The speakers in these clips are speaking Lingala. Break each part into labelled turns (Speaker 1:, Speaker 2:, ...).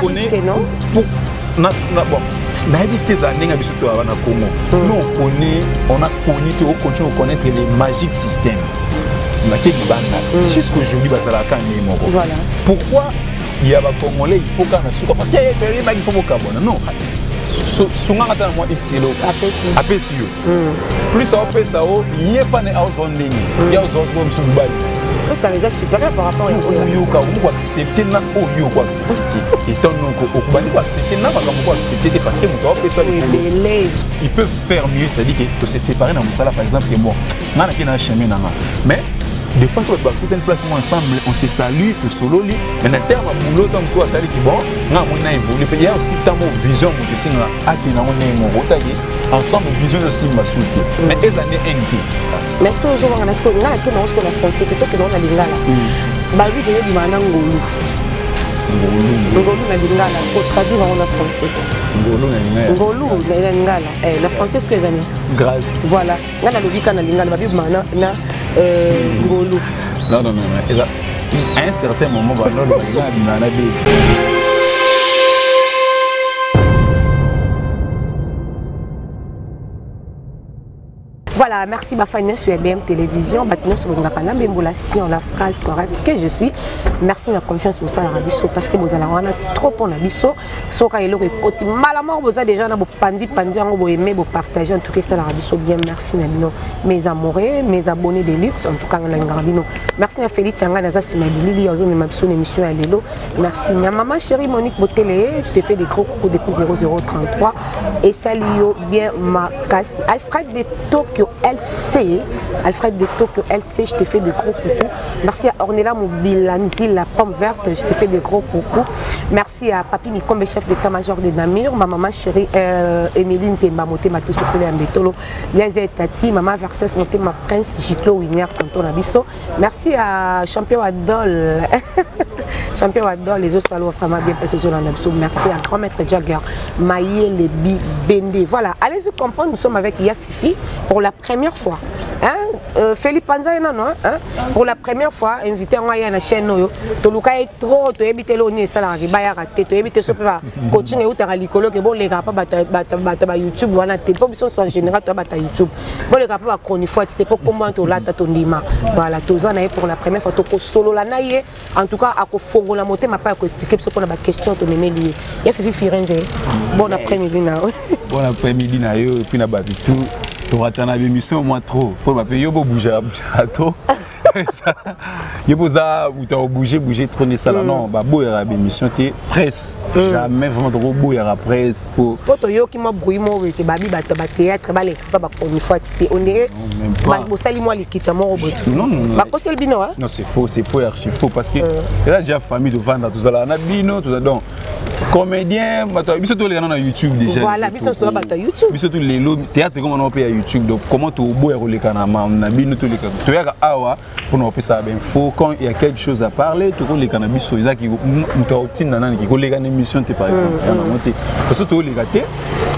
Speaker 1: risque, non? Bon, n'habitez à n'enga bisoto à na Congo. Nous on a connu, on continue à connaître les magiques systèmes. Jusqu'aujourd'hui, voilà. Pourquoi il y a des Congolais, il faut qu'on il faut qu'on non. Souvent, on a un excellent. APCU. Plus ça, il n'y a pas de zone ligne. Il y a une zone qui
Speaker 2: ça les a supérieurs par rapport à
Speaker 1: vous accepter na oyo ko accepter étant donc au Kubani accepter na ko accepter parce que mon personne ils peuvent faire mieux, ça dit que se séparer dans musala par exemple que bon na na na chemin na mais des fois sur une place ensemble on se salue que solo li mais en terme boulot comme soit tali qui bon na mo na évoluer il y a aussi tant vision que c'est na akina on est mon rotailler ensemble vision aussi ma souki mais les années NT
Speaker 2: mais est-ce que nous avons est-ce que on a que nous la français plutôt que dans la lingala ba lui de dimana ngolu na lingala pour traduire en français ngolu na lingala la français ce que les années
Speaker 1: grâce
Speaker 2: voilà ngala lobika na lingala ba bi mana na ngolu
Speaker 1: non à un certain moment ba non na
Speaker 2: Voilà, merci Bafania sur BM Télévision. Maintenant, sur la phrase correcte que je suis. Merci de la confiance pour ça, parce que vous allez trop pour la biso. So quand il est côté malamment, vous avez déjà pandi, vous aimez, vous partagez en tout cas ça la biso bien. Merci Nabino, mes amoureux, mes abonnés de luxe, en tout cas Nabino. Merci à Félix Tianga, Naza Simabili, aujourd'hui ma émission à Lélo. Merci ma maman chérie Monique Botélé, je te fais des gros coucou depuis 0033 et salio bien ma casse. Alfred de Tokyo LC, Alfred de Tokyo LC, je te fais de gros coucou. Merci à Ornella Mobilanzi, la pomme verte, je te fais de gros coucou. Merci à Papi Mikombe, chef d'état-major de Namur, ma maman chérie Emeline Zemba, Moté Matou Sopolé Ambetolo, Yazé Tati, maman Verses, Moté ma prince Giclo Wigner, Tonton Abisso. Merci à Champion Adol, Champion Adol, les autres salauds vraiment bien passés sur l'Abisso. Merci à Grand Maître Jagger, Maïe, Lebi, Bende. Voilà, allez-y comprendre, nous sommes avec Yafifi pour la première fois. Hein? Philippe Panza, non, hein? Pour la première fois, invité à la chaîne, tu as trop, tu as évité l'ONU, ça l'a raté, tu as évité ce coaching et tu as l'école, que bon, les gars, pas YouTube, voilà, tu pas besoin en général, tu as YouTube. Bon, les gars, pas chronique, tu pas comment tu as ton lima. Voilà, tu as pour la première fois, tu as solo la naïe, en tout cas, à Kofongo la montée, m'a pas expliqué ce qu'on a ma question, tu m'aimais lié. Il y a fait Firenze. Bon après-midi,
Speaker 1: bon après-midi, et puis, tout. Tu as une émission moins trop. Il faut bouger à trop. Il faut bouger trop de ça. Non, il y a une émission qui est presse. Jamais vraiment trop beau, il y a la presse. Pour
Speaker 2: toi, qui m'a brouillé, tu as théâtre, on dirait
Speaker 1: non, c'est faux, archi faux. Parce que là, j'ai une famille de vendre tout ça. On a bino, tout ça. Donc, comédien, ils sont tous les gens sur YouTube déjà.
Speaker 2: Voilà, ils sont tous YouTube.
Speaker 1: Ils sont tous les théâtres, comment on peut à YouTube. Donc, comment tu as les canards, on a bino tous les canards. Tu as awa pour nous ça bien faux. Quand il y a quelque chose à parler, tu as les cannabis sur les qui ont qui les gars émission par exemple. Parce que tu as les gâtés.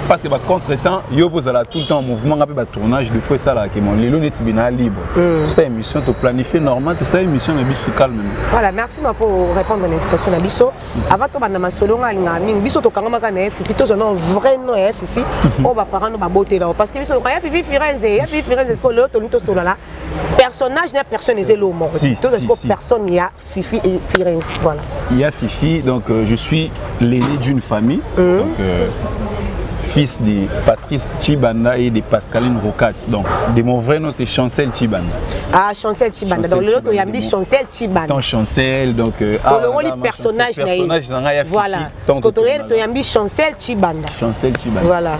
Speaker 1: Parce que contre-temps, il y a tout le temps un mouvement, un tournage de fois ça là qui est les lunettes libre. Tout ça émission tu planifies normal, tout ça émission mais biso calme.
Speaker 2: Voilà, merci pour répondre à l'invitation à biso. Avant to bana masolo nga mingi biso to kanga makana fifi to zona vrai no fifi on va parler no ba beauté là parce que biso ya fifi Firenze ko le to solo là. Personnage n'a personne n'est le mot. Tout ce personne il y a Fifi et Firenze voilà.
Speaker 1: Il y a Fifi donc je suis l'aîné d'une famille. Donc fils de Patrice Chibanda et de Pascaline Rocat. Donc, de mon vrai nom, c'est Chancel Chibanda.
Speaker 2: Ah, Chancel Chibanda. Donc, l'autre, il y a dit Chancel Chibanda.
Speaker 1: Ton Chancel, donc...
Speaker 2: le personnage, voilà. Donc, il y a dit Chancel Chibanda.
Speaker 1: Chancel Chibanda.
Speaker 2: Voilà.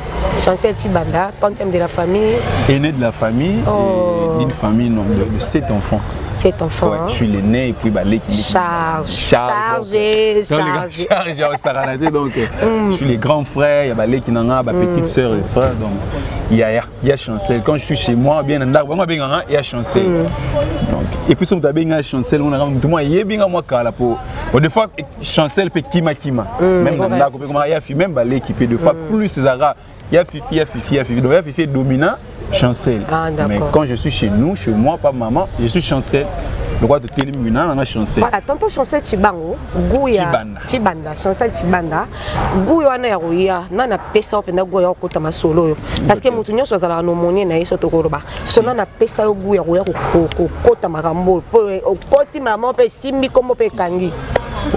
Speaker 2: Chancel Chibanda, quantième de la famille.
Speaker 1: Aîné de la famille, d'une famille de 7 enfants.
Speaker 2: 7 enfants.
Speaker 1: Ouais, je suis l'aîné et puis
Speaker 2: chargé.
Speaker 1: Donc, je suis les grands frères, il y a qui n'en a petite sœur et frère, donc il y a Chancel. Quand je suis chez moi, bien il y a Chancel. Donc, et puis si on a bien Chancel, on a tout moi il y a bien moi car pour des fois Chancel peut kima même dans la il y a même balai qui peut deux fois plus César. Il y a Fifi, donc il y a Fifi dominant Chancel.
Speaker 2: Ah,
Speaker 1: mais quand je suis chez nous, chez moi, pas maman, je suis Chancel. Le roi de Télémina, on a Chancel.
Speaker 2: Voilà, tantôt Chancel Chibango, Gouya, Chibanda, Chancel Chibanda, Gouya na Yarouya, nana pesa openda Gouya okota masolo. Parce que mutunyo so zala no monnaie na yeso tokoroba. So nana pesa Gouya Gouya okota makambo, okoti maman pe simbi comme pe kangi.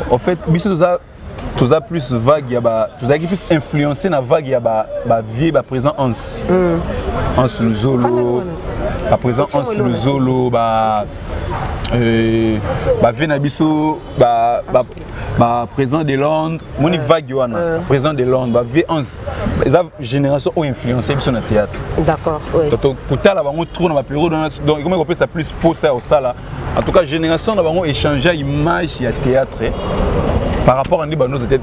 Speaker 1: En fait, biso tous a plus vague, tous a plus influencé na vague ya ba vie ba présent Hans. Hans le Zolo, ba présent Hans le Zolo, ba Venabiso, ba présent de Londres, moni vague wana, présent de Londres, ba vie Hans. Les générations ont influencé biso na théâtre.
Speaker 2: D'accord, oui.
Speaker 1: Donc kota la bango trop na ba période donc comment on peut ça plus poser au sala. En tout cas, génération na bango échanger image ya théâtre. Par rapport à nous, il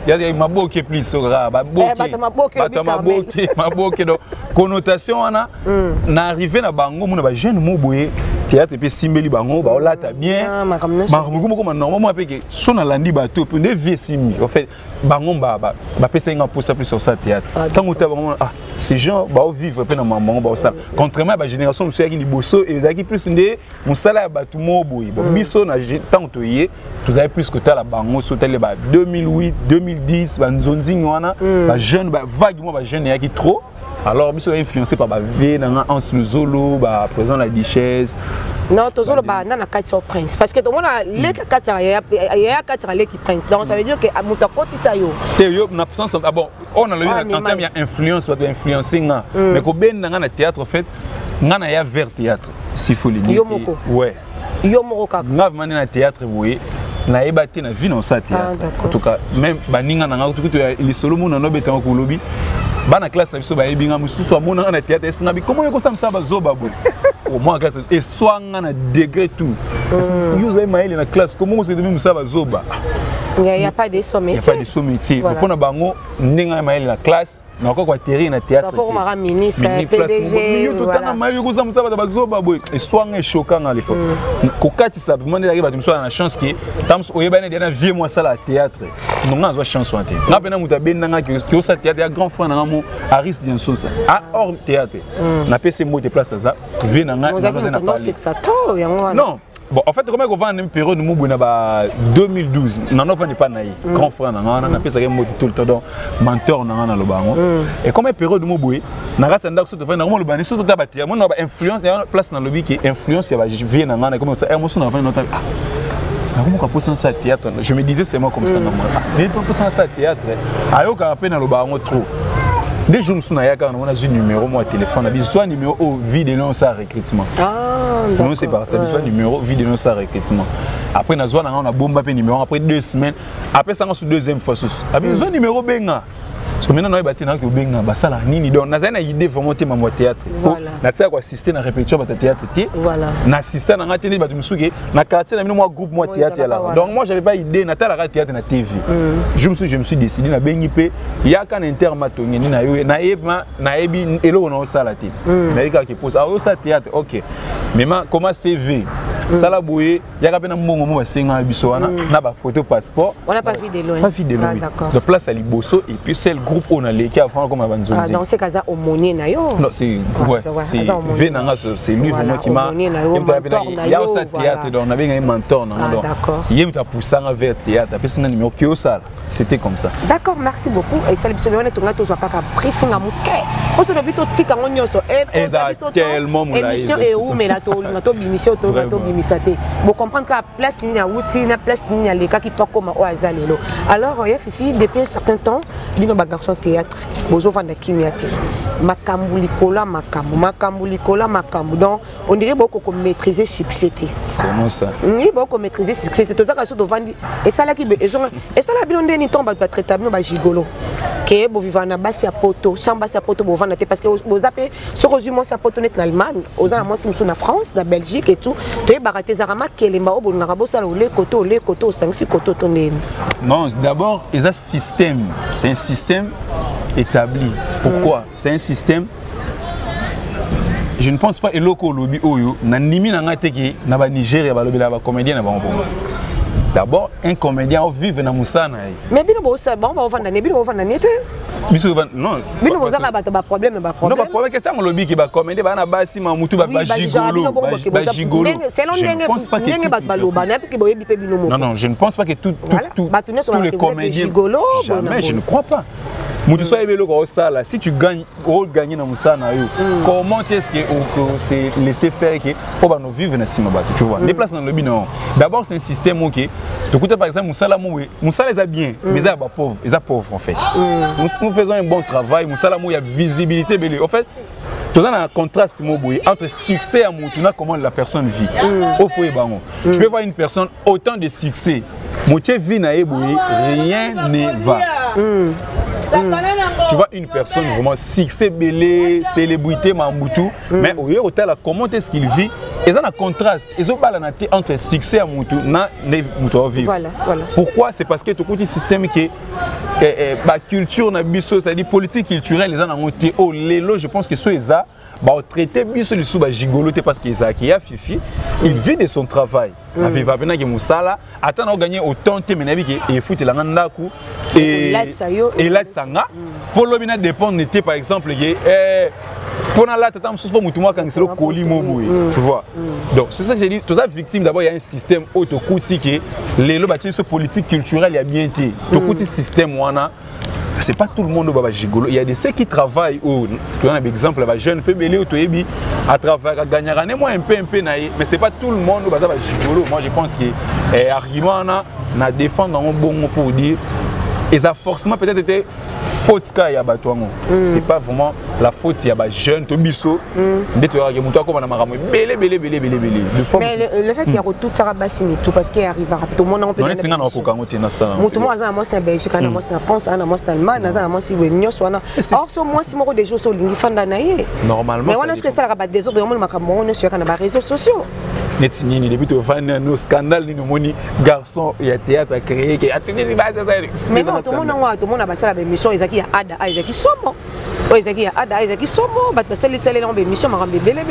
Speaker 1: y a maboke plus maboke donc connotation on n'arrivé na bango mon ba jeune moboye théâtre et puis simbeli bango ba olata bien makamoko normalement avec son alandi bateau pour des vieux simbi en fait bango ba pesa nga pour ça plus sur ça théâtre tant que ces gens ba vivre pe na bango ba ça contrairement à la génération nous qui liboso et qui plus ndé musala ba tout moboye bon biso na tant to yé vous avez plus que ta la bango so tele ba 2008 2010 ba nzonzi wana ba jeune ba vaguement ba jeune ya qui trop. Alors, je suis influencé par la vie, Hans le Zolo, présent la Duchesse.
Speaker 2: Non, toujours le prince. Parce que tout le monde a les qui prince. Donc, ça veut dire que à mon côté, ça y est.
Speaker 1: Bon, on a le influence, influencer. Mais quand on a un théâtre, en fait, on a un vers théâtre. S'il faut le dire. Ouais.
Speaker 2: Yomoko.
Speaker 1: On a un théâtre, oui. Na ebate na vie dans ça théâtre. En tout cas, même baninga na tout les solo mon na beta ko lobi. Bana classe biso ba ebinga mususu amona na théâtre esinga bi comment yoko samsa ba zoba bo. Au moins classe et swanga na degré tout. Parce que vous avez maïli na classe comment c'est devenu musa ba zoba.
Speaker 2: Il n'y a pas de sommets.
Speaker 1: Il n'y a pas de sommets. Pour na bango ninga maïli na classe na ko atterrir na théâtre.
Speaker 2: Pour ma ministre PDG.
Speaker 1: Tout temps maïli ko samsa ba zoba bo et swanga choquant à l'époque. Ko kati ça demande arrive à tumso na chance que tams oyebane dena vie moi ça la théâtre. Non nga zo chance wanté. Na pena muta benanga ki ça théâtre ya grand frère na mo Aris Dienson ça. À hors théâtre. Na PC mo te place ça. Vie na nga na non. Bon, en fait, comment on va en une période où on 2012, on n'a pas naï, grand frère, on a appelé ça tout le temps, mentor, on a le banc. Et comme une période où on a raté un acte de faire, on a le banc, surtout d'abord, on a influence, il y a une place dans le lobby qui influence, il y a vie, on a comme ça, émotion, on a fait notre comment on peut penser ça théâtre. Je me disais c'est moi comme ça normalement. Mais on peut penser ça théâtre. Alors qu'on appelle dans le banc trop. Dès que je suis là, on a un numéro moi téléphone, soit numéro au vide non ça recrutement. Non c'est parti, soit numéro vide non ça recrutement. Après on a bomba numéro après 2 semaines. Après ça on sur deuxième fois sous. Après soit numéro benga. Parce que maintenant on a battu dans que benga basala nini donc na une idée vraiment te ma théâtre. Na tsaya ko assister na répétition ba théâtre té. Voilà. Na assister na ngati ba tumusuke na quartier na moi groupe moi théâtre là. Donc moi j'avais pas idée na tala théâtre na TV. Je me suis décidé na bengi pe ya kan intermatongi na yo na ebi elo na osala té. Na ika ki pose ah ça théâtre OK. Mais comment CV ça la boye ya ka pena mbongo mo basenga biso wana na ba photo passeport.
Speaker 2: On n'a pas vu de loin.
Speaker 1: Pas vu de loin. De place à Liboso et puis c'est le groupe on a les qui avant comme avant
Speaker 2: Zonzi. Ah donc c'est kaza omonier na yo.
Speaker 1: Non c'est ouais c'est Venanga c'est lui vraiment qui m'a il y a aussi théâtre donc on avait un mentor non donc il y a poussé vers théâtre après c'est un numéro qui au ça c'était comme ça.
Speaker 2: D'accord merci beaucoup et ça biso on est tonga to zo kaka briefing à muke. On se devait to tika ngonyoso et
Speaker 1: tellement
Speaker 2: émission et où mais la to émission to misate. Vous comprenez qu'à place il y a outil, na place il y a les cas qui pas comme au azalelo. Alors il y a Fifi depuis un certain temps, bino ba garçon théâtre, bozo vanda kimiate. Makambu likola makambu. Donc on dirait beaucoup qu'on maîtriser succès.
Speaker 1: Comment ça?
Speaker 2: Oui, beaucoup maîtriser succès. C'est tout ça que sur devant et ça là qui et ça là bino ndeni tombe ba traiter bino ba gigolo. Que bo vivana basi ya poto, samba ya poto bo vanda parce que bo zappé sur resume sa poto net en Allemagne, aux Allemands c'est en France, en Belgique et tout.
Speaker 1: Non, d'abord, il y a un système. C'est un système établi. Pourquoi? C'est un système. Je ne pense pas que l'oko lobby oyo na nimi na ngateki na ba Nigeria ba lobby la ba comédien na ba bongo. D'abord, un comédien vive na musana.
Speaker 2: Mais bino bo ça bon va vendre bino va vendre net.
Speaker 1: Non.
Speaker 2: Bino vous avez pas problème, pas problème.
Speaker 1: Non, pas problème. Qu'est-ce que le lobby qui va commander? Bah na basi ma mutu ba gigolo. Non, je ne pense pas que tous les comédiens. Jamais, je ne crois pas. Si tu gagnes, dans Moussana, comment est-ce que c'est laisser faire que on va nous vivre dans ce moment? Tu vois, les places dans le lobby, non. D'abord, c'est un système ok. Tu écoutes par exemple Moussala Moussala les a bien, mais ils sont pauvres, ils sont pauvres en fait. Nous faisons un bon travail, Moussala il y a visibilité. En fait, tu as un contraste entre succès et Moutouna, comment la personne vit. Tu peux voir une personne autant de succès, Moutier vit na eboui, rien ne va. Tu vois une personne vraiment succès belé, célébrité Mamoutou, mais au lieu de comment est-ce qu'il vit, ils ont un contraste, ils ont pas la nature entre succès et Moutou, na Moutou vivre.
Speaker 2: Voilà.
Speaker 1: Pourquoi? C'est parce que tout le système qui est culture na biso, c'est-à-dire politique culturelle, ils ont un monté au lélo, je pense que ceux ils ont traité biso les sous gigoloté parce qu'ils ont qui a fifi, il vit de son travail. Avec Vavena qui Moussala, attend à gagner autant de mais et fout la nandaku et là sanga pour l'obina dépend n'était par exemple pour la tête am souvent mutumwa quand c'est le colis tu vois. Donc c'est ça que j'ai dit, tous les victimes d'abord il y a un système autocouti qui les bâtiments politique culturel il y a bien été. Tout petit système wana c'est pas tout le monde qui gigolo. Il y a des ceux qui travaillent où tu as un exemple là jeune peu belé autoyebi à travers à gagner un peu mais c'est pas tout le monde qui va gigolo. Moi je pense que argument na défendre un bon pour dire et ça forcément peut-être été faute qu'il y a batouango. C'est pas vraiment la faute il y a jeune tobiso de toi que muto comme na maramu belé. Mais
Speaker 2: le fait qu'il y a tout ça basimi tout parce qu'il arrive tout le monde on peut
Speaker 1: non c'est ngana ko kangote na sala
Speaker 2: muto mo azana mo c'est Belgique na mo c'est France na mo c'est Allemagne na mo c'est nyos wana or so moi si moko des jours so lingi fanda na ye normalement mais on est-ce que ça rabat des autres vraiment makambo on est sur kana réseaux sociaux
Speaker 1: Netini depuis tu vas nos scandales ni moni garçon il y a théâtre à créer qui a tenu ça
Speaker 2: mais non tout le monde a passé la émission Isaki a ada Isaki somo Isaki a ada Isaki somo bat passé les dans émission ma rambe belé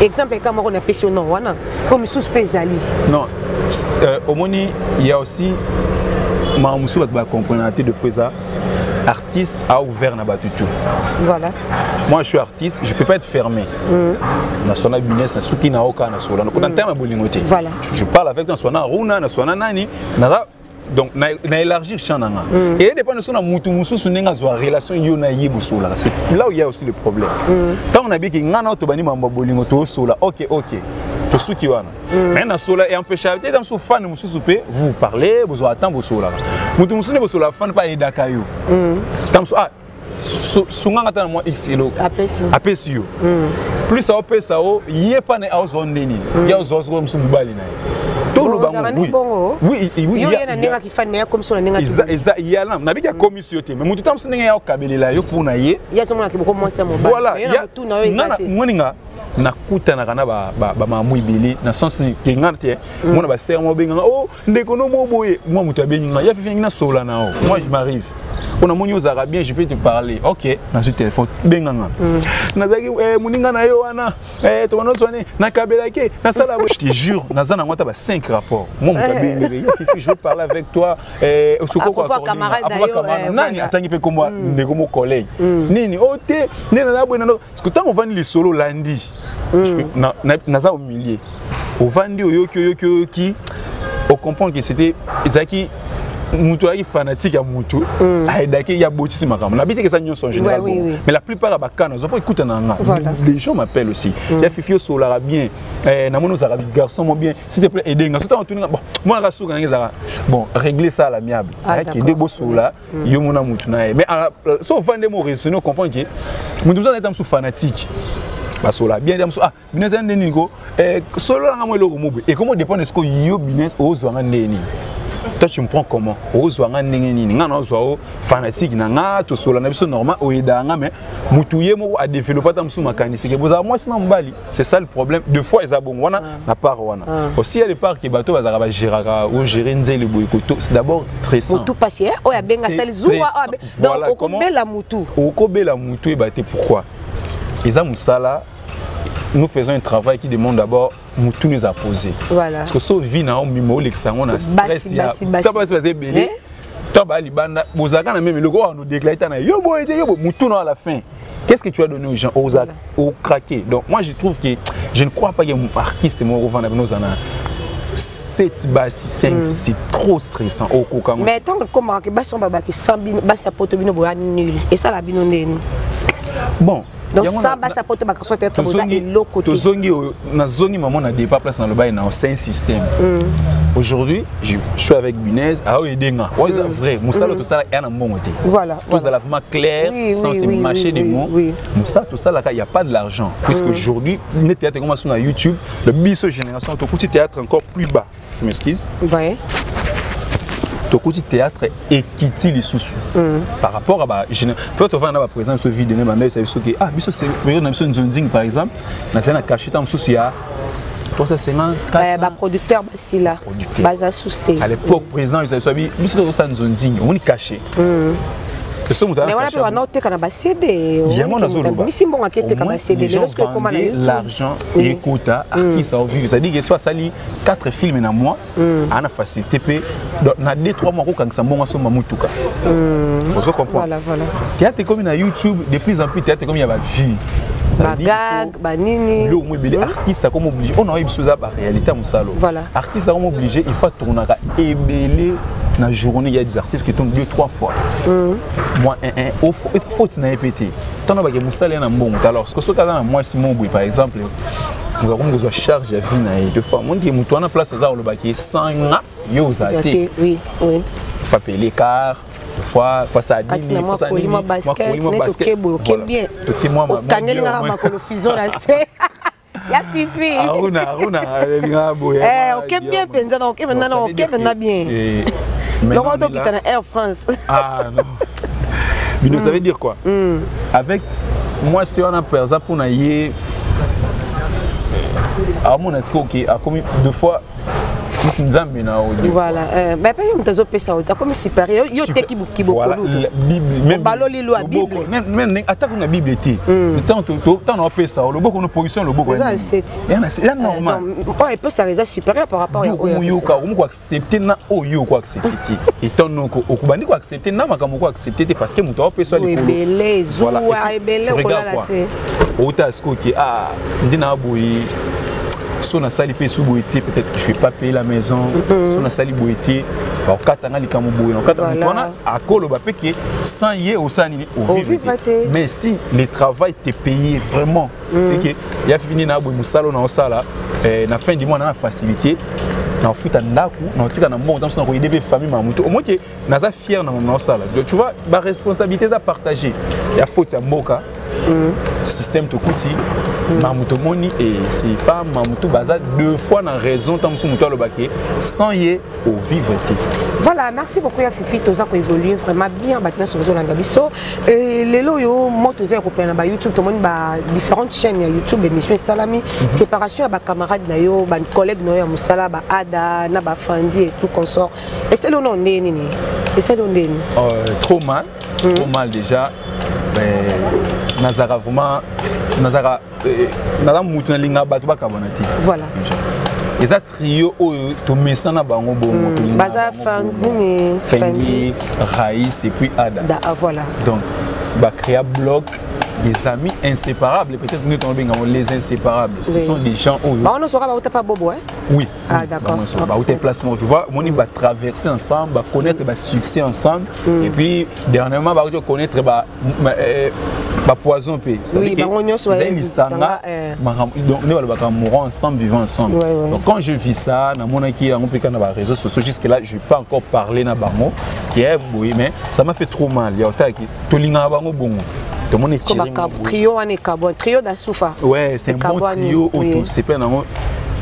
Speaker 2: exemple comme on a passionné wana comme sous spéciali
Speaker 1: non au moni il y a aussi ma musu va comprendre de faire artiste a ouvert na batutu.
Speaker 2: Voilà.
Speaker 1: Moi je suis artiste, je peux pas être fermé. National business na suki na oka na sola. Donc terme bolingoté.
Speaker 2: Voilà.
Speaker 1: Je parle avec national runa, national nani, na donc na élargir champ nanga. Et dépend de son mutu mususu nenga zo relation yo na yibu sola. C'est là où il y a aussi le problème. Quand on a dit que ngana to bani mamba bolingoto sola. OK. To suki wana. Mais na sola et empêcher peut-être dans so fan mususu pe vous parlez, vous attend vous sola. Mutu mususu ne sola fan pas edaka yo. Tam so sunganga tana mo xilo apesi yo. Plus ça opesa o yepa na ozone nini. Ya ozozo mususu bali na. Oui, il y a
Speaker 2: un qui fait meilleur comme sur la
Speaker 1: il y a là, n'a pas commission mais mon temps ce n'est pas kabeli là yo pour naie.
Speaker 2: Il y a tout le monde qui beaucoup moins c'est mon
Speaker 1: bail. Voilà, il y a tout na nakuta na kana ba mamui bili na sens que ngate mon ba ser mo benga oh ndeko no mo boye moi mutu abenga ya fifi na sola na o moi je m'arrive on a mon aux arabiens je peux te parler OK dans ce téléphone benga nazaki muninga na yo wana to wana sone na kabela ke na sala je te jure nazana ngota ba 5 rapports moi mutu abenga ya fifi je veux parler avec toi soko
Speaker 2: quoi camarade
Speaker 1: nani atangi pe comme ndeko mo collègue nini ote nena na bwana parce que tant on vend les solo lundi naza au milieu au vandi oyoki on comprend que c'était Isaki mutu aki fanatique ya mutu aidaki ya botisi makam na biti que ça nyonso en général mais la plupart à bakana ils ont pas écouté nanga les gens m'appellent aussi ya fifio solara bien na mono zara garçon mo bien s'il te plaît aider nga surtout on bon moi rasuka nga bon régler ça à l'amiable qui debo sola yo mona mutu na mais so vande mo raisonner on comprend que mutu ça est fanatique basola bien dem so business ndeni ko solo nga mo eloko mobe et comment dépend de ce que yo business ozwanga ndeni. Toi tu me prends comment ozwanga ndenge nini nga na ozwa fanatique na nga to sola na biso normal oyedanga mais mutuye mo a développer tam sou makanisi ke boza moi sina mbali c'est ça le problème deux fois ils abon wana na part wana aussi il y a des parts que bato bazaka ba géraka ou gérer nzeli boykoto c'est d'abord stressant
Speaker 2: mutu passé o ya benga sel zuwa donc okobela
Speaker 1: mutu et baté pourquoi Eza Moussala, nous faisons un travail qui demande d'abord tout nous a posé.
Speaker 2: Voilà.
Speaker 1: Parce que sauf vie na mimo l'examen on a stress toi bah libanda bozaka na même logo on nous déclare na yo boy mutu à la fin. Qu'est-ce que tu as donné aux gens, aux craqués? Donc moi je trouve que je ne crois pas qu'il y ait un artiste moi au Vanda nous en a 7 bas 5 c'est trop stressant au coca.
Speaker 2: Mais tant que comme que bas son baba que 100 bin bas sa poto bino boya nul et ça la bino ndeni.
Speaker 1: Bon.
Speaker 2: Donc ça bas sa poto baka soit être boza et l'autre côté.
Speaker 1: Tozongi na zongi maman na débat place dans le bail na c'est un système. Aujourd'hui, je suis avec Bunez, ah oui, denga. Ouais, c'est vrai. Moussa tout ça est un bon côté.
Speaker 2: Voilà.
Speaker 1: Tout ça là vraiment clair, sans se mâcher des mots. Moussa tout ça là il y a pas de l'argent puisque aujourd'hui, le théâtre commence sur YouTube, le biso génération tout petit théâtre encore plus bas. Je m'excuse.
Speaker 2: Ouais.
Speaker 1: Tout petit théâtre est quitté les sous. Par rapport à bah peut-être on va avoir présence ce vidéo même mais c'est ce que ah biso c'est période na biso nzonding par exemple, na ça na caché tam sous ya. Ça
Speaker 2: bah producteur c'est là basa sousté
Speaker 1: à l'époque présent ils avaient mis sur ça nous ont dit on est caché
Speaker 2: mais voilà puis on a été kana CD mais si bon akete kana CD lorsque comment
Speaker 1: l'argent et quota artiste à vivre ça dit que soit sali 4 films dans mois à na facilité pe na 2-3 mois quand ça bon so mamutuka vous comprenez
Speaker 2: voilà
Speaker 1: théâtre comme na YouTube de plus en plus théâtre comme il y a ba vie
Speaker 2: bagag banini
Speaker 1: le mobile artiste comme obligé on a eu besoin de la réalité musalo
Speaker 2: voilà
Speaker 1: artiste comme obligé il faut tourner et belé na journée il y a des artistes qui tournent 2-3 fois moi il faut tu n'as pété tant on va que musalo na bon alors ce que ce cas là moi Simon Boui par exemple nous avons besoin charge à vie na deux fois mon qui mutu na place ça le baquet 100 yo zaté
Speaker 2: oui
Speaker 1: faut payer car fois ça a dit
Speaker 2: moi basket ok bien kangelinga makolo fusion là c'est ya pipi
Speaker 1: aruna linga boya
Speaker 2: ok bien penza ok maintenant bien le roi donc est en Air France
Speaker 1: non mais ça veut dire quoi avec moi si on a par exemple on a yé à mon est-ce que a commis 2 fois
Speaker 2: voilà mais pas yo mtazo pesa ça comme supérieur yo teki bokolo même baloli lo a bible
Speaker 1: même attaque na bible était tant on pesa le boko no position le boko
Speaker 2: ça c'est
Speaker 1: là normal
Speaker 2: il peut ça réserve supérieur par rapport à
Speaker 1: yo ka on ko accepter na oyo ko accepter et tant noko okubandi ko accepter na makambo ko accepter parce que muto pesa le
Speaker 2: belé zoua belé ko la té
Speaker 1: ota sko ki ndina boyi si on a sali pe sous boité peut-être que je vais pas payer la maison si on a sali boité au katanga likamu boy on katanga à kolo ba peke sans yé au sani au vivre mais si le travail te payé vraiment et que il a fini na boy musalo na osala na fin du mois na facilité na futa ndaku na tika na mbongo dans ko aider famille mamuto au moins que naza fier na osala tu vois ba responsabilité à partager ya faute ya mboka système to kuti mamuto moni et ces femmes mamuto baza 2 fois na raison tant musu muto lo baké sans yé au vivre.
Speaker 2: Voilà, merci beaucoup ya Fifi toza ko évoluer vraiment bien maintenant sur Zolanda biso et lelo yo motoza ko pena ba YouTube to moni ba différentes chaînes ya YouTube émission salami séparation ya ba camarades na yo ba collègues na yo musala ba ada na ba fandi et tout consort et c'est le nom ndeni ni et c'est le ndeni
Speaker 1: trop mal déjà Nazara vraiment Nazara mutu na linga batu bakabonati
Speaker 2: voilà
Speaker 1: et ça trio to mesana bango bongo to
Speaker 2: baza
Speaker 1: Fendi Raïs et puis Ada
Speaker 2: voilà
Speaker 1: donc ba créer blog des amis inséparables peut-être nous tombons les inséparables ce sont des gens où
Speaker 2: on ne saura pas bobo
Speaker 1: oui
Speaker 2: d'accord
Speaker 1: où tes placements tu vois on va traverser ensemble va connaître ba succès ensemble et puis dernièrement va connaître ba poison p
Speaker 2: oui
Speaker 1: donc nous allons mourir ensemble vivre ensemble donc quand je vis ça na mon qui on peut na réseaux sociaux jusque là je vais pas encore parler na bango qui est oui mais ça m'a fait trop mal il y a otaki to linga bango bongo tout le monde est tiré
Speaker 2: trio on est carbone trio d'Asoufa
Speaker 1: ouais c'est un bon trio autour c'est pas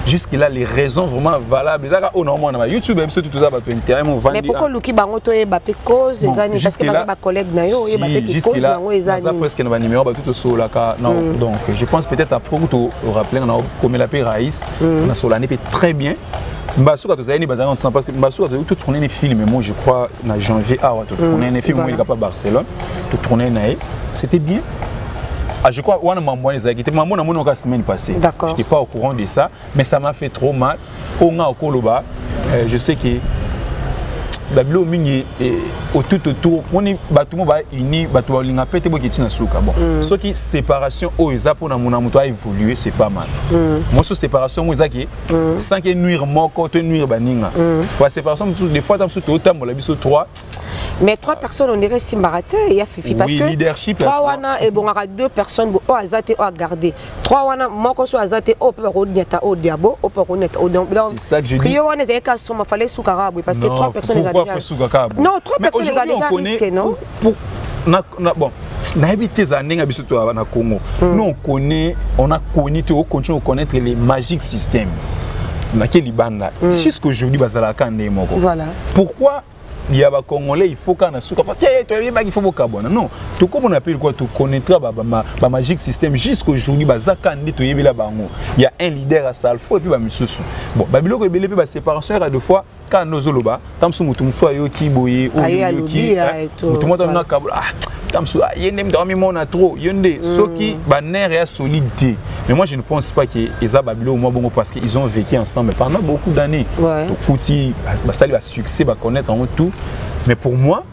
Speaker 1: jusque là les raisons vraiment valables ça on normalement na YouTube même tout ça ba to intérêt mon vendre
Speaker 2: mais pourquoi luki bango to e ba pe cause ezani parce que ba collègue na yo e ba pe cause bango ezani
Speaker 1: ça presque na ba numéro ba tout so là non donc je pense peut-être après to rappeler na comme la paix Raïs on a Solane très bien Mbasuka tozali bazanga ensemble parce que Mbasuka tout tourner les films moi je crois en janvier tout tourner les films il est capable Barcelone tout tourner naé c'était bien. Je crois que maman les a quitté maman na la semaine passée. Je n'étais pas au courant de ça mais ça m'a fait trop mal. Je sais que babilo mingi au tout autour on est batumo ba uni batu ba linga pete bo kitina suka bon ce qui séparation o eza pour na mona moto a évoluer c'est pas mal moi sur séparation moi ezaki sans que nuire moko te nuire baninga pour séparation des fois tam surtout autant la biso 3
Speaker 2: mais 3 personnes on dirait Simbarate il y a Fifi parce que
Speaker 1: leadership
Speaker 2: 3 wana et bon à 2 personnes o azate o garder 3 wana moko so azate o peut renyata o diabo o peut renyata o donc
Speaker 1: c'est ça que je dis
Speaker 2: wana ezeka soma fallait soukara parce que 3 personnes déjà non 3 personnes déjà risqué non
Speaker 1: bon na habité zaninga biso to na Congo nous on a connu on continue à connaître les magiques systèmes na quel libanda jusqu'aujourd'hui bazalaka ndemoko
Speaker 2: voilà
Speaker 1: pourquoi il y a des Congolais, il faut qu'on ait il faut qu'on non, tout comme on appelle quoi, tout connaîtra le magique système jusqu'aujourd'hui, il y a un leader à Salfo et puis bon, Babylon est belé la séparation à deux fois quand nous oloba, tant que nous fois yo qui boye ou tout le monde a câble tant que yendem dormi mon a trop yende ceux qui banner est solidité mais moi je ne pense pas que Eza Babylon au moins bon parce qu'ils ont vécu ensemble pendant beaucoup d'années donc si ça va succès va connaître en tout mais pour moi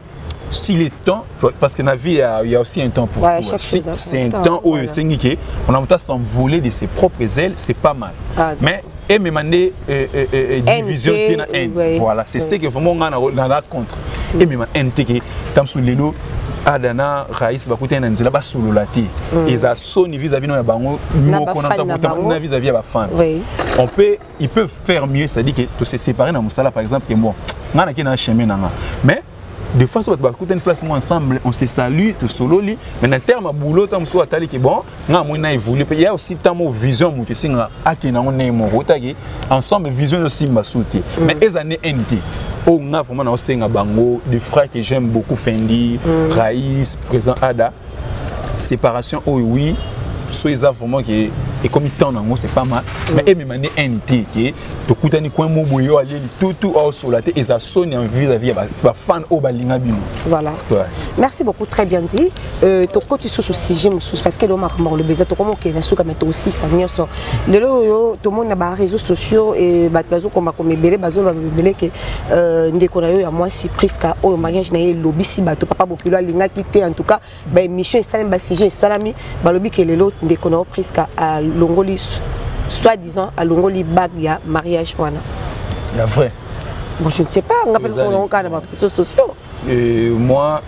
Speaker 1: s'il est temps parce que dans la vie il y a aussi un temps pour tout c'est un temps où on a envie de s'envoler de ses propres ailes c'est pas mal mais et me demander division na haine voilà c'est ce que vraiment on a dans contre et me NT que tam sous lelo adana raïs bakuta na nzela ba sololati eza soni vis-à-vis na bango moko na vis-à-vis ba fan ils peuvent faire mieux ça dit que de se séparer dans musala par exemple que moi ngana ki na chemin nanga mais des fois, on va une place ensemble, on se salue, tout solo li. Mais en termes de boulot, tam so atali que bon, on a évolué. Il y a aussi tant de vision, mon que singa akina on est mon rotage ensemble vision aussi ma soutien. Mais les années NT, on a vraiment on singa bango, des frères que j'aime beaucoup, Fendi, Raïs, président Ada, séparation oui. So ils vraiment que et comme il tend c'est pas mal mais et même année NT qui to kutani coin mo boyo aller tout au sur la tête et ça sonne en vis-à-vis ba fan au balinga bino
Speaker 2: voilà merci beaucoup très bien dit to côté sous sujet parce que le marquement le besoin to comment que na suka mettre aussi ça nyoso lelo yo to monde na ba réseaux sociaux et bazo comme belé bazo belé que ndeko na yo ya moi si presque au mariage na lobby si bato papa bokilo linga quitté en tout cas ba émission salami ba sujet salami ba lobby que lelo ndeko na presque à Longoli soi-disant à Longoli bagia mariage wana.
Speaker 1: Il y a vrai.
Speaker 2: Bon je ne sais pas, on appelle ça dans les réseaux sociaux.
Speaker 1: Moi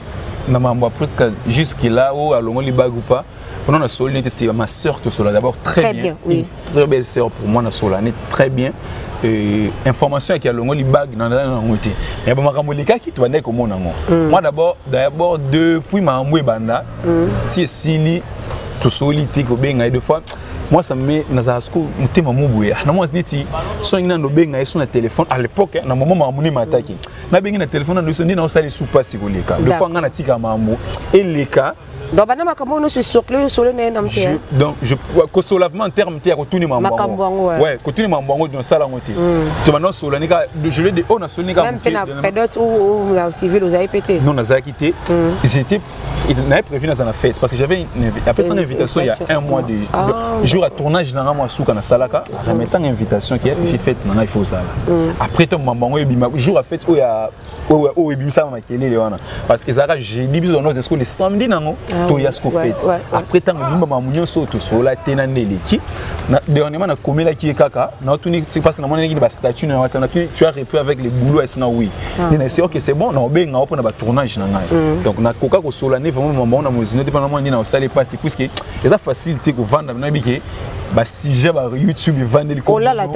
Speaker 1: na mamba presque jusque là où à Longoli bag ou pas. On a Solane c'est ma sœur tout cela d'abord très bien. Oui. Très belle sœur pour moi na Solane très bien. Information qui a Longoli bag dans la montée. Il y a pas makamolika qui tu vas comme moi d'abord depuis ma mbwe banda si sili to solité ko benga deux fois moi ça me met dans asko mutema mubuya na moi niti so ngina no benga sur na téléphone à l'époque na moment mamuni mataki na benga na téléphone na so ndina osali super sikoleka deux fois ngana tika mambo et les cas
Speaker 2: donc bana makambo no se sokle solo na namte
Speaker 1: donc je ko solavement en terme tiers ko tuni mambo ouais ko tuni mambo dans sala ngoti to bana solo nika je le de on a sonika
Speaker 2: même pédote ou la civil vous avez pété
Speaker 1: non na quitté j'étais ils n'avaient prévu dans la fête parce que j'avais après son invitation il y a un mois de jour à tournage dans moi souka na salaka en même temps invitation qui a fait fête dans il faut ça après ton maman jour à fête où il y a où il bimsa makele lewana parce que ça j'ai dit biso nos esco le samedi nango to ya sco fête après tant bimba mamunyo so to sola tena neleki dernièrement na komela ki kaka na tuni c'est parce que na mona ngi ba statut na watana tu as repris avec les boulots et ça oui c'est OK c'est bon na benga opo na ba tournage na ngai donc na koka ko sola vraiment maman na mozino te pendant moi ni na osale pas c'est puisque les a facilité ko vendre na biki ba sujet ba YouTube vendre
Speaker 2: ko la la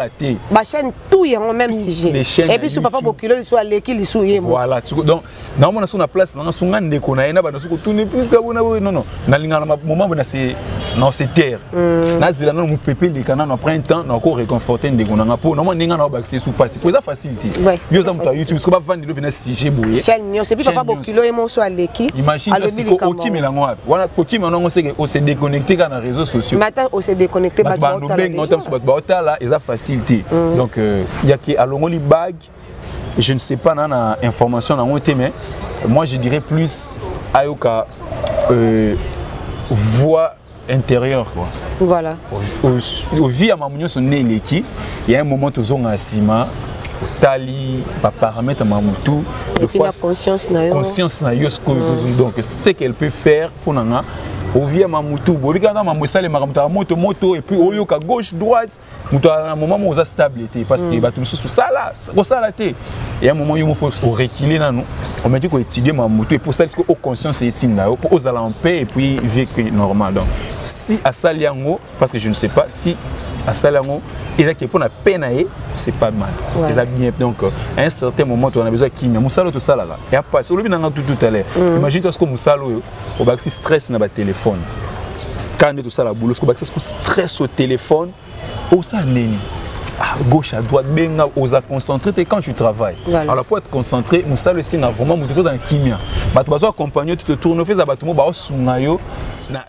Speaker 2: té ba chaîne tout y a même sujet et puis sous papa bokilo soit leki li sou yemo
Speaker 1: voilà donc na mona sur na place na sunga ndeko na ena ba na suko tuni puisque bona non na linga na moment na c'est non c'est terre na zela na mu pepe le kana na printemps na ko réconforter ndeko na po na mona ninga na ba accès sous pas c'est pour ça facilité yo za muta YouTube parce que ba vendre le na sujet boye
Speaker 2: chaîne nyo c'est puis papa bokilo yemo soit leki
Speaker 1: imagine ko okimela ngwa wana kokima non c'est que on se déconnecter dans les réseaux sociaux
Speaker 2: matin on se déconnecter
Speaker 1: ba là ils a facilité donc il y a qui à Longoli bag je ne sais pas na information na mais moi je dirais plus ayoka voix intérieure quoi
Speaker 2: voilà
Speaker 1: au vie à mamunyo son neleki il y a un moment to zonga sima tali ba paramètres mamutu
Speaker 2: de fois conscience na
Speaker 1: yo donc c'est qu'elle peut faire pour nanga ovia mamutu bobika na mamosale makamuta moto et puis oyoka gauche droite muto à un moment où on a stabilité parce que bato sous ça là et à un moment il faut reculer na nous on m'a dit qu'on étudier mamutu et pour ça que au conscience est là pour aux en paix et puis vivre normal donc si à saliango parce que je ne sais pas si à saliango et là qui pour la peine c'est pas mal ils a bien donc à un certain moment on a besoin qui mais musalo tout ça là et après sur le bien tout à l'heure imagine toi ce que musalo au bas si stress na ba téléphone quand on est tout ça la boulot ce que stress au téléphone au ça neni à gauche à droite benga osa concentrer quand tu travailles alors pour être concentré musalo c'est vraiment mutu dans kimia bato bazo accompagner tu te tournes fais za bato mo ba sunga yo na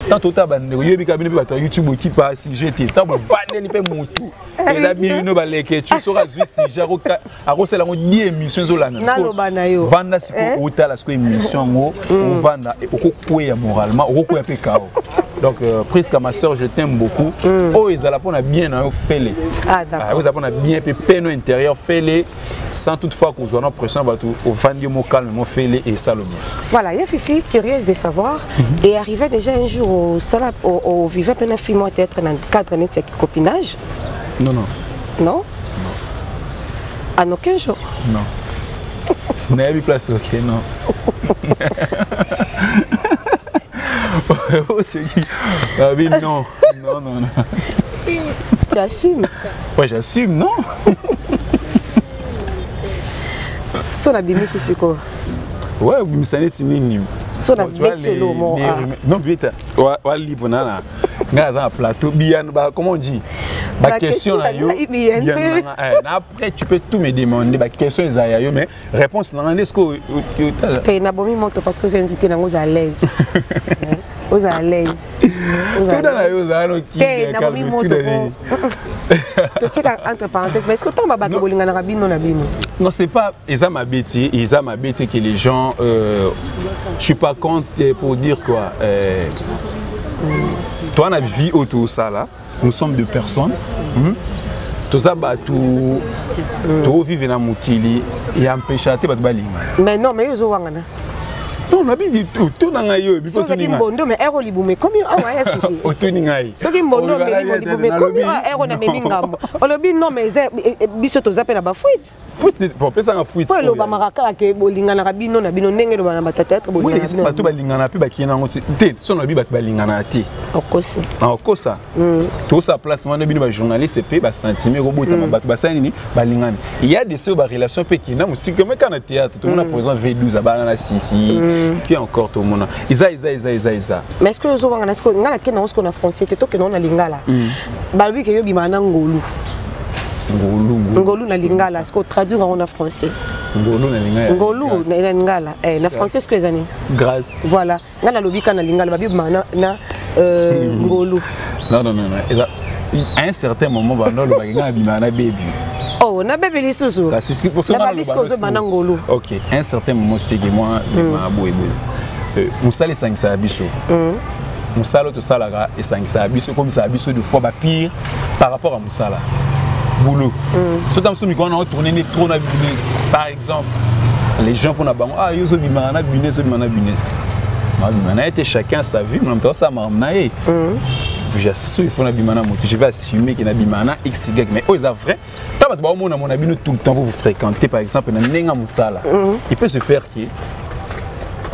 Speaker 1: tant total bande yobi kabine pe bato YouTube qui passe j'étais tant ba vaneli pe mutu et la bino ba leke tu sera zui si jaro a la 10 émissions zolana
Speaker 2: na yo
Speaker 1: vanda siko otala siko émission ngo o vanda e okokwe moralement okokwe pe kao donc presque ma sœur je t'aime beaucoup oh ils ala pona bien na yo fele d'accord ils ala pona bien pe peine intérieur fele sans toutefois qu'on soit en pression bato au vandi mo calme mo fele et ça le bien
Speaker 2: voilà il y a Fifi curieuse de savoir et arrivé déjà un jour au sala au vivait peine film être dans cadre net copinage non en aucun jour
Speaker 1: non n'avez place ok non non
Speaker 2: tu assumes
Speaker 1: ouais j'assume non
Speaker 2: sur la bimi c'est quoi
Speaker 1: ouais bimi ça n'est nini
Speaker 2: sur la métier lomo
Speaker 1: non vite wa libre nana ngaza plateau bien comment on dit la question là yo après tu peux tout me demander la question est yo mais réponse dans est-ce que
Speaker 2: tu na bomi moto parce que j'ai invité na aux à l'aise aux à l'aise
Speaker 1: tout dans la yo za no ki calme tout
Speaker 2: tu sais entre parenthèses mais est-ce que tu bato bolinga na bino na bino
Speaker 1: non c'est pas ils ma bête que les gens je suis pas contre pour dire quoi toi on a vie autour ça là nous sommes deux personnes tout ça tout vivre dans mukili et empêcher te balinga
Speaker 2: mais non mais yo wangana
Speaker 1: non on a dit tout dans yo biso
Speaker 2: tout ninga mbondo mais ero libume comme awa FF
Speaker 1: otu ninga
Speaker 2: soki mbondo mais libume comme ero na memingambo olobi non mais biso to zape na ba fuite
Speaker 1: pour pesa na fuite
Speaker 2: pour lo ba maraka ke bolinga na bino na bino ndenge lo ba na batata être bolinga
Speaker 1: na bino bato balinga na pe bakina ngoti te so na bi bato balinga na te
Speaker 2: okosi
Speaker 1: okosa tout ça placement na bino ba journaliste pe ba sentiment robota na bato ba sani balingana il y a des ba relation pe kina musique comme quand na théâtre tout le monde a présent V12 abana na sisi puis encore tout le monde isa
Speaker 2: mais est-ce que vous avez est-ce que ngala ke na qu'on a français te to ke na lingala ba lui ke yo bimana ngolu na lingala est-ce que traduire en français
Speaker 1: ngolu
Speaker 2: na lingala na français ce que les années
Speaker 1: grâce
Speaker 2: voilà ngala lobika na lingala ba bimana na ngolu
Speaker 1: non à un certain moment ba no lo ba ngala bimana baby
Speaker 2: oh na bébé les sous
Speaker 1: c'est pour ça ok à un certain moment c'était que moi musala esangisa ya biso musala tosalaka esangisa ya biso comme ça biso de fois ba pire par rapport à musala boulot soki mosusu mikolo na otourne nde trop na business par exemple les gens mpona bango yo ozobimaka na business mabima na ye te chacun sa vie mona moto asala makambo na ye il faut nabima na moto je vais assumer que nabima na x y mais eza vrai ta bato baomona mona bino tout le temps vous fréquentez par exemple na ndenge ya mosala il peut se faire que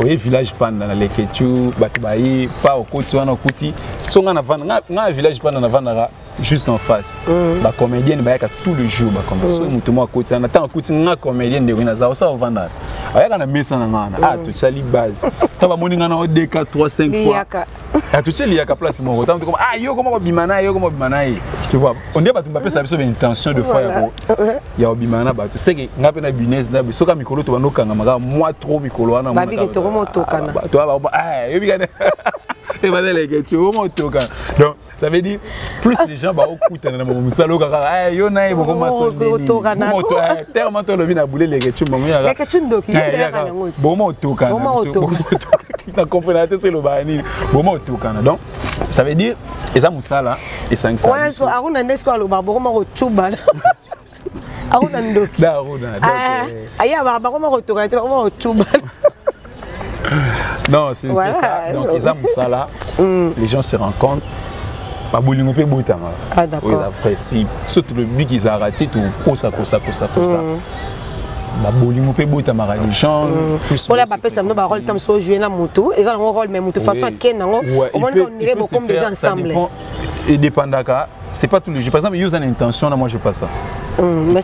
Speaker 1: oye village panda na leketu bato baye pa okoti wana okoti so nga na vanda nga village panda na vandaka juste en face ba comédienne bayaka tout le jour ba comme so mutu mo akoti na tant okoti nga comédienne de na za so vanda ayaka na mesa na ngana to sali base ta ba moninga na 2 4 3 5 fois tu sais il y a ka place mon comme yo comment bimana tu vois on dit ba tumba pesa biso intention de faire ya bimana ba tu sais que nga pe na business na biso ka mikolo to banokanga maka moi trop mikolo wana
Speaker 2: ba biki to mo tokana
Speaker 1: to ba yo bikana et va les que tu au tokana donc ça veut dire plus les gens ba okuta na mo musalo kaka yo na ye boko maso
Speaker 2: tokana
Speaker 1: moto tellement to lobi na boule les que tu mo ya
Speaker 2: les que tu ndoki ya na ngoti
Speaker 1: bon tokana na comprendre c'est le bani bon tokana donc ça veut dire eza musala et ça
Speaker 2: on a so aruna nesko lo ba boko mo chuba Aruna Ndoki.
Speaker 1: Aruna.
Speaker 2: Aïe, comment retourner, comment retourner.
Speaker 1: Non, c'est ça. Donc, les âmes, ça là, les gens se rencontrent. Babolingo pe botama.
Speaker 2: Ah d'accord.
Speaker 1: Oui, après si surtout le but qu'ils a raté tout pour ça. Babolingo pe botama les gens.
Speaker 2: Pour la pape ça nous ba rôle tam so jouer na moto, ils ont un rôle mais moto façon ken nango. On dirait beaucoup comme des gens ensemble.
Speaker 1: Et dépendaka, c'est pas tous les jours. Par exemple, ils ont une intention là moi je pas ça.
Speaker 2: Mais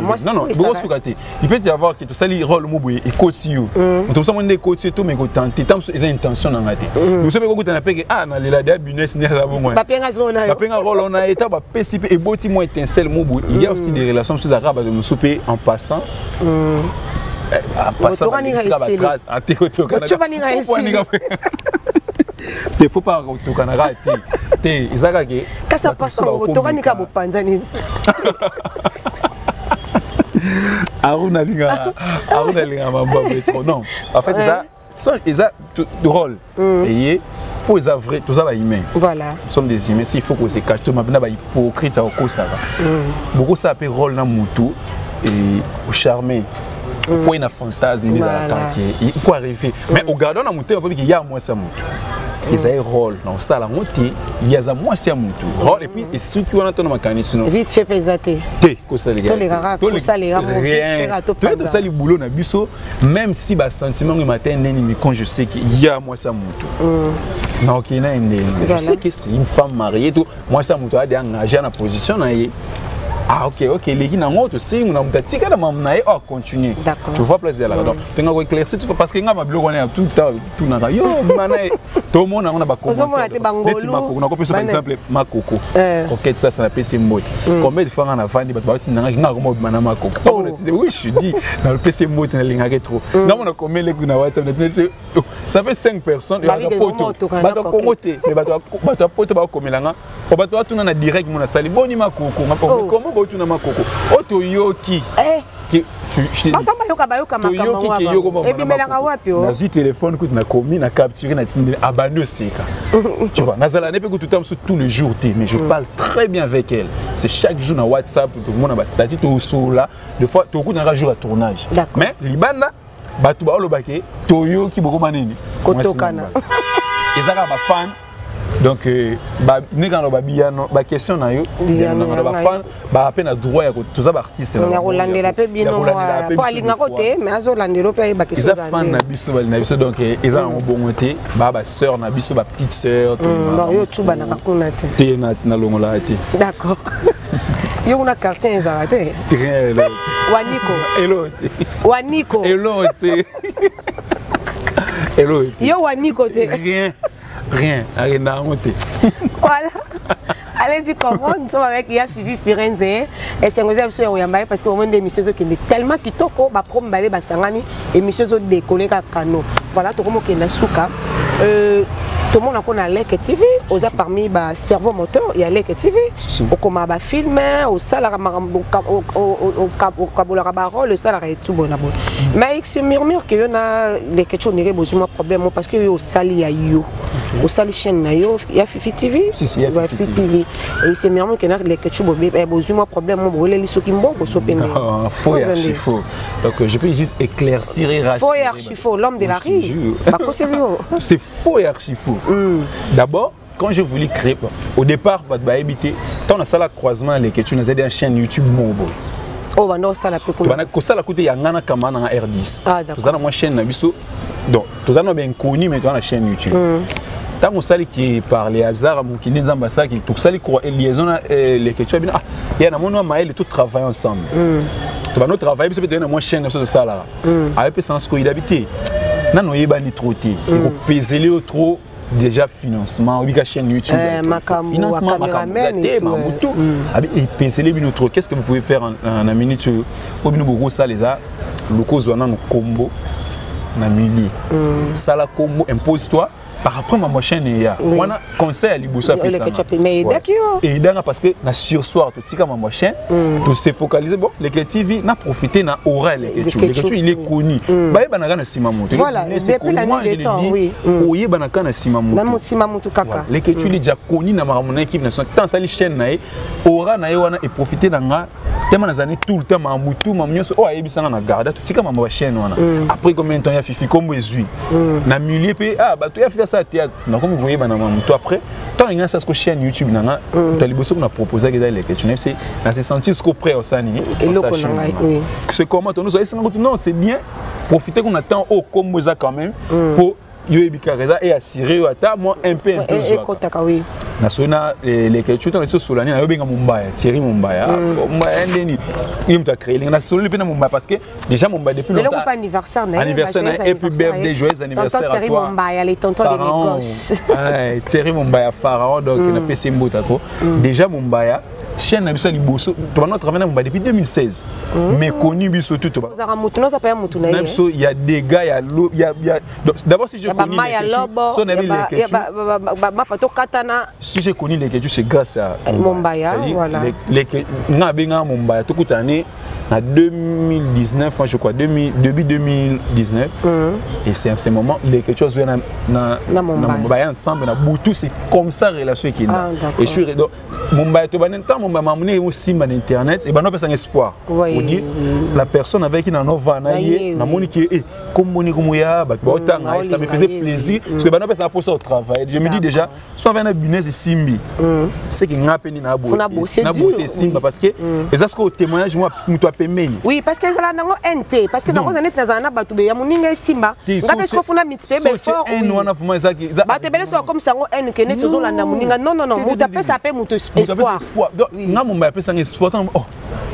Speaker 2: moi
Speaker 1: non il peut y avoir que tout ça les rôles mobile et coachio tout ça mon des coachio tout mais tenter tant ils ont intention dans rater nous savons que tu n'as pas que na la da business n'est pas bon
Speaker 2: ba penga
Speaker 1: rôle on a état ba PCP et boti moi étincelle mobile il y a aussi des relations sous arabes de nous souper en passant il faut pas au Canada te izaka ke
Speaker 2: kasa passe au tokanika bo panzani
Speaker 1: Aruna linga mamba trop non en fait ça drôle et pour les vrais tout ça va humain
Speaker 2: voilà
Speaker 1: nous sommes des humains s'il faut qu'on se cache tout maintenant ba hypocrite ça au ça beaucoup ça appelle rôle na mutu et au charmer pour une fantasme dans la quartier il faut arriver mais au gardon na mutu il y a moi ça mutu ils ont un rôle dans ça la montée il y a ça moi c'est mutu rôle et puis et surtout on attend mécanisme
Speaker 2: vite fait pesater
Speaker 1: que ça les gars
Speaker 2: tout ça les gars
Speaker 1: tout ça les boulot na biso même si bas sentiment le matin mais quand je sais qu'il y a moi ça mutu non OK na je sais que c'est une femme mariée tout moi ça mutu a été engagé dans position na ah ok les gens n'ont pas aussi on a peut-être que la maman a continué tu vois plaisir là donc tu as éclairci parce que on a bloqué tout tout na yo mané tout le monde on a pas compris on a compris par exemple makoko ok ça n'a pas c'est mode combien de fois on a vendu bah tu n'as rien comme mana makoko oui je dis dans le PC mode na linga trop non on a combien les na WhatsApp ça fait 5 personnes il y a pas poto ba to komote mais ba to poto ba komelanga ba to tu na direct mon sali boni makoko comment tu na makoko oto yoki que tu téléphone que tu as commis na capturé na tindé abandonné seka tu vois nazala ne peut tout temps tous les jours mais je parle très bien avec elle c'est chaque jour na WhatsApp tout le monde a statut tout sur là des fois tout coup na jour à tournage mais libanda batu ba olobake to yoki boko maneni
Speaker 2: kotokana
Speaker 1: ezaka ba fan donc négano babiano ba question na yo ba fan ba peine droit ya tout ça ba artiste
Speaker 2: na rolandela pe bino po alinga côté mais azolandelo pe ba question
Speaker 1: za fan na biso donc eza en bongoté ba sœur na biso ba petite sœur
Speaker 2: non yo tuba na kakuna
Speaker 1: te na longola te
Speaker 2: d'accord yo una quartier ezarate Waniko yo Waniko te
Speaker 1: rien à monter.
Speaker 2: Voilà. Allez-y comment nous sommes avec Fifi Firenze et c'est nous avons sur Yambaye parce qu'on a des émissions qui sont tellement qui toko ba prom balé ba sangani émissions sont décollées ka kano. Voilà tout comme que souka tout le monde a connu Lek TV, aux a parmi ba cerveau moteur, il y a Lek TV, au comment ba filmer, au salaire au cabola barol, le salaire est tout bon là-bas. Mais il se murmure que y a des questions n'iraient besoin de problème parce que au sali y a yo, au sali chaîne na yo, il y a Fifi TV,
Speaker 1: il y a
Speaker 2: Fifi TV, et il se murmure que y a des questions besoin de problème, on brûler les sous qui m'ont pour s'opérer.
Speaker 1: Faux et archi faux. Donc je peux juste éclaircir et rassurer.
Speaker 2: Faux et archi faux, l'homme de la rue.
Speaker 1: C'est faux et archi faux. D'abord, quand je voulais créer, au départ, quand on a ça la croisement, les questions, on a des chaînes YouTube mobile.
Speaker 2: Oh, bah non, ça la peut
Speaker 1: coûter. Ça la coûte, il y a un camarade en R10.
Speaker 2: Ah, d'accord.
Speaker 1: Tout ça, moi, chaîne, donc, tout ça, on a bien connu, mais on a la chaîne YouTube. Tant que ça qui par les hasards, mon qui n'est pas ça, qui tout ça, les liaisons, les questions, il y a un moment où tout travaille ensemble. Tu vas nous travailler, parce que tu as une chaîne de ça là. Avec le sens qu'il habite. Non, non, il y a ni trop. Il faut peser trop. Déjà financement, oui, la chaîne YouTube, financement, et pensez les minutes. Qu'est-ce que vous pouvez faire en une minute? Au bout ça les a, le cause on a un combo, na milieu. Ça la combo impose-toi. par rapport à ma chaîne on a conseil à liboso
Speaker 2: mais
Speaker 1: et d'accord parce que na sursoir tout tika ma chaîne to se focaliser bon les TV n'a profité na oral les il est connu ba banaka na sima moto
Speaker 2: voilà depuis la nuit des temps oui
Speaker 1: oye banaka na sima moto
Speaker 2: na sima moto kaka
Speaker 1: les tu les déjà connu na mon équipe nationale tant ça les chaîne na ora na wana et profiter na nga tellement na années tout le temps ma mutu ma nyonso o ayebisanga na garda tout tika ma chaîne wana après combien de temps ya fifi comme ezui na milieu pe bato ya faire ça théâtre na comme vous voyez na mutu après tant il y a ça ce chaîne YouTube na tu liboso qu'on a proposé que dans les questions c'est na se sentir ce qu'on prêt au sani c'est comment nous non c'est bien profiter qu'on attend au comme ça quand même pour yobikareza et assurer ata moi un peu
Speaker 2: oui
Speaker 1: na sona les questions dans solani na yobenga Mumbaya Thierry Mumbaya Mumbaya ndeni il m'a créé na solo le Mumbaya parce que déjà Mumbaya depuis longtemps
Speaker 2: le anniversaire
Speaker 1: et puis birthday joyeux anniversaire à toi
Speaker 2: Thierry Mumbaya les tontons de Lagos
Speaker 1: Thierry Mumbaya Pharaon donc na PC Mbota ko déjà Mumbaya chaîne na biso liboso to bana travailler na Mumbaya depuis 2016 mais connu biso tout to
Speaker 2: za mutuno ça pas mutuno
Speaker 1: na biso il y a des gars il y a d'abord si je connais si j'ai connu les questions c'est grâce à
Speaker 2: Mumbaya voilà
Speaker 1: les na benga Mumbaya tout année en 2019 je crois début 2019 et c'est en ce moment les quelque chose na Mumbaya ensemble na Boutou c'est comme ça relation qui est là et je suis donc Mumbaya to banen temps Mumbaya m'amener aussi sur internet et ben on peut sans espoir on dit la personne avec qui na nova na yé na moni qui est comme moni comme ya ba otanga ça me faisait plaisir parce que ben on peut ça pour ça au travail je me dis déjà soit avec un business et simbi c'est qui n'a peine na bosser simba parce que et ça ce que témoignage moi
Speaker 2: oui parce que ça nango NT parce que dans les années nazana batu be ya muninga simba ngabe ko funa mitpe be fort
Speaker 1: oui wana fuma ezaki
Speaker 2: batu bele so comme ça ngo N que net zola na muninga non muta pesa pe muto espoir
Speaker 1: nga Mumbaya pesa espoir oh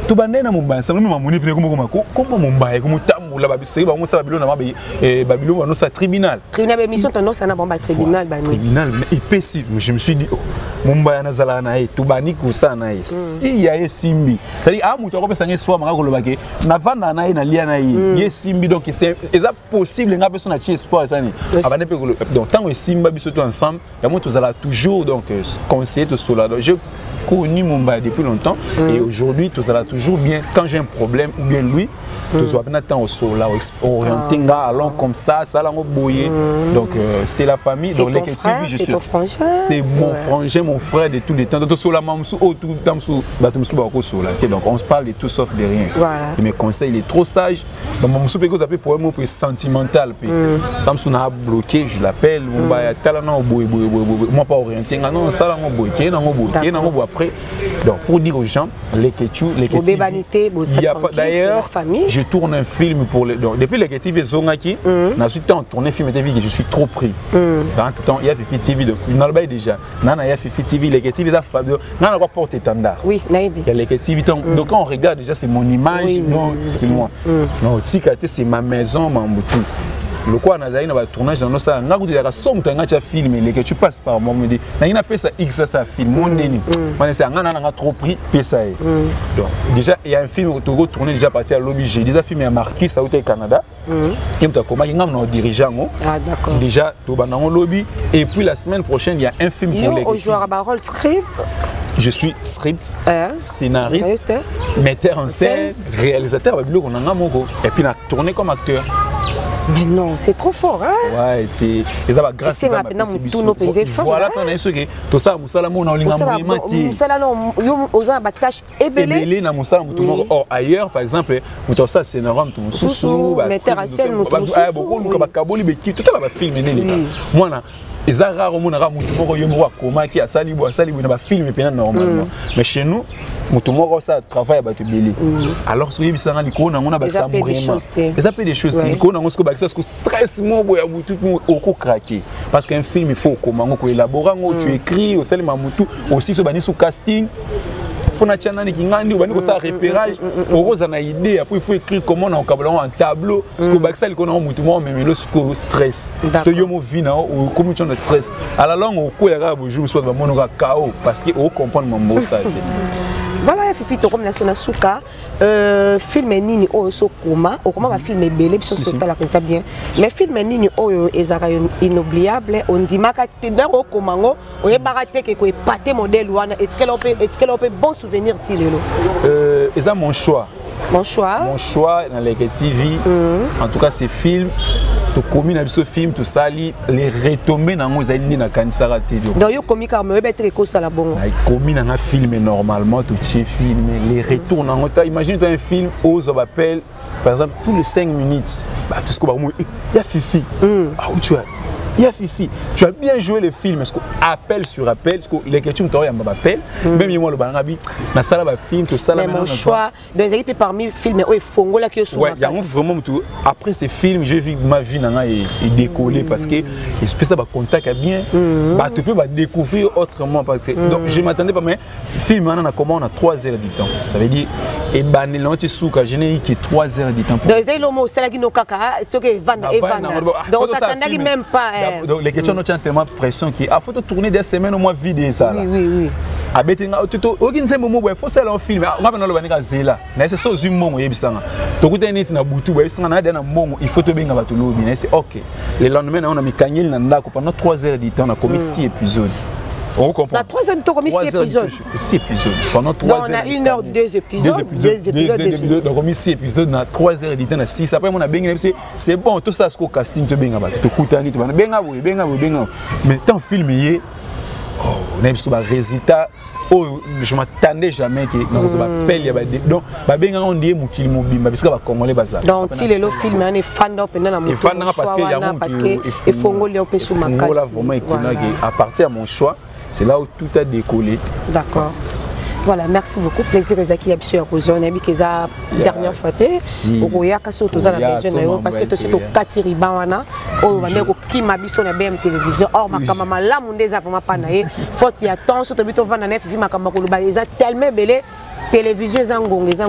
Speaker 1: to bande na Mumbaya ça même mamuni pene comme Mumbaya comme tambula babiseri ba ngosa babilo na mabe babilo no sa tribunal
Speaker 2: be mission tono sana bomba tribunal
Speaker 1: et pesi je me suis dit Mumbaya na zala na to bani ko sana si ya simbi c'est-à-dire muto ko pesa espoir maka ko lobake na vanda na na lia na ye simbi donc c'est possible nga personne a espoir ça ni abane pe donc tant simba biso to ensemble ya moto zala toujours donc conseiller tout cela donc je connu Mumbaya depuis longtemps et aujourd'hui tout ça là toujours bien quand j'ai un problème ou bien lui tout soit bien temps au sol là orienté allons comme ça là on boyer donc c'est la famille dans les je suis c'est mon frangin mon frère de tous les temps tout cela mamsou tout temps sous batumsou ba ko sola donc on se parle de tout sauf de rien il me conseille il est trop sage donc mamsou peut que ça peut pour un mot sentimental puis temps sous na bloqué je l'appelle Mumbaya talana au boy moi pas orienté non ça là on boyer na on boyer na on après donc pour dire aux gens les ketchou les ketchou il y a pas d'ailleurs je tourne un film pour les donc depuis les ketchou zongaki na suite temps tourner film TV que je suis trop pris dans tout temps il y a Fifi TV donc il n'a pas déjà nana il y a Fifi TV les ketchou ça Fabio nana quoi porte étendard
Speaker 2: oui naïbi
Speaker 1: il y a les ketchou donc quand on regarde déjà c'est mon image non c'est moi non Tikate c'est ma maison Mambutu le quoi na zaina ba tournage dans ça nga kuti ya somme tanga cha film les que tu passes par moi me dit na ina pesa x ça film mon neni moi c'est nga na trop pris pesa donc déjà il y a un film que tu tourner déjà parti à lobby j'ai déjà filmé à Marquis ça au Canada et tu comment ngam na dirigeant
Speaker 2: d'accord
Speaker 1: déjà to banango lobby et puis la semaine prochaine il y a un film pour les
Speaker 2: au joueur à rôle script
Speaker 1: je suis script scénariste metteur en scène réalisateur et puis na tourner comme acteur.
Speaker 2: Mais non, c'est trop fort, hein?
Speaker 1: Ouais, c'est ça grâce à voilà, on est sûr que tout ça musala mo na olinga moimati.
Speaker 2: Musala non, yo oza ba tâche ebelé
Speaker 1: na musala mutu moko ailleurs par exemple, mutu ça c'est énorme tout mususu,
Speaker 2: metteur en scène mutu mususu.
Speaker 1: Ah beaucoup ko ba kaboli be ki tout la ba film ndele. Moi na eza rare mo na ra mutu moko yo mo koma ki asali na ba film pena normalement. Mais chez nous mutu moko ça travaille ba tebeli. Alors so yebisanga liko na ngona ba ça vraiment. Ça fait des choses liko na ngosko ba ça stress mo boya mutu oko craquer parce qu'un film il faut comment ko élaborer tu écris au sel mamutu aussi so bani sous casting fona tchana ni kingandi bani ko ça repérage oroza na idée après il faut écrire comment on câble en tableau parce que baksa liko na mutu mo même le stress to yo mo vina o comme tu as stress à la longue au ko ya ga bonjour soit ba monoka KO parce que au comprendre mon mot ça
Speaker 2: Voilà, Fifi, tu comme la souka. Film nini o so koma, o koma va film belé, puis c'est la ça bien. Mais film nini o ezara inoubliable, on dit maka te dans o komango, o ye baraté que ko paté modèle wana, est-ce qu'elle a bon souvenir tilelo.
Speaker 1: C'est mon choix.
Speaker 2: Mon choix.
Speaker 1: Mon choix dans les TV. En tout cas, ces films. Tu commis dans ce film, tu sali les retombées dans nos aînés dans Kanisara TV.
Speaker 2: Donc, yo commis car me être éco ça la bon.
Speaker 1: Commis dans un film normalement, tu tiens film, les retours dans notre. Imagine un film où on appelle, par exemple, tous les 5 minutes, bah tout ce qu'on va il y a Fifi. Ah où tu as? Il y a Fifi. Tu as bien joué le film. Est-ce qu'on appelle sur appel? Est-ce que les questions tu m'appelles? Même moi le banabi, na sala ba film, tout ça là.
Speaker 2: Mais mon choix dans les équipes parmi films et fongo là qui sont.
Speaker 1: Ouais, il y a vraiment tout. Après ces films, j'ai vu ma vie est décollée parce que ça va contact bien. Bah tu peux découvrir autrement parce que donc je m'attendais pas mais film maintenant comment on a 3 heures du temps. Ça veut dire et banel non tu souka je n'ai que 3 heures du temps.
Speaker 2: Donc les lomo c'est là qui no kaka ce que vanda et vanda. Donc ça t'attendait même pas.
Speaker 1: Donc les questions ont tellement de pression qu'il faut tourner des semaines au moins vidéo ça.
Speaker 2: Oui.
Speaker 1: Abetinga aucun c'est moment où il faut ça un film. On va le banika zela. Mais c'est ça zoom mongo yebisanga. To kuta neti na butu ba yebisanga na dana mongo il faut to benga batu lobi. C'est OK. Le lendemain on a mis kanyel na ndako pendant 3 heures du temps on a commis 6 épisodes. On comprend.
Speaker 2: Dans 3 heures de temps commis 6 épisodes.
Speaker 1: 6 épisodes. Pendant 3 heures.
Speaker 2: On a 1 heure 2 épisodes. 2 épisodes.
Speaker 1: Donc commis 6 épisodes dans 3 heures du temps 6. Après on a benga c'est bon tout ça ce qu'au casting te benga ba. To kuta ni to benga. Mais tant film yé on a eu un résultat. Oh, je ne m'attendais jamais que nous appelle donc babenga on dit mukili mobimba parce que ba congolais baza
Speaker 2: donc si le film on est fan d'op pendant la moto
Speaker 1: parce que
Speaker 2: il faut ngolia pe sous ma casse
Speaker 1: à partir de mon choix c'est là où tout a décollé.
Speaker 2: D'accord. Voilà, merci beaucoup. Plaisir Ezaki Absou Akozo. On a vu que la dernière fois, au Roya Kasso, tu as la région parce que tu es au Katiri Bawana, au Vaneko qui m'a vu sur la BM télévision. Or, ma maman, là, mon désavant, pas naïe. Faut y attendre, surtout que tu vas dans la FFI, ma camarade, ils ont tellement belé. Télévision zangonga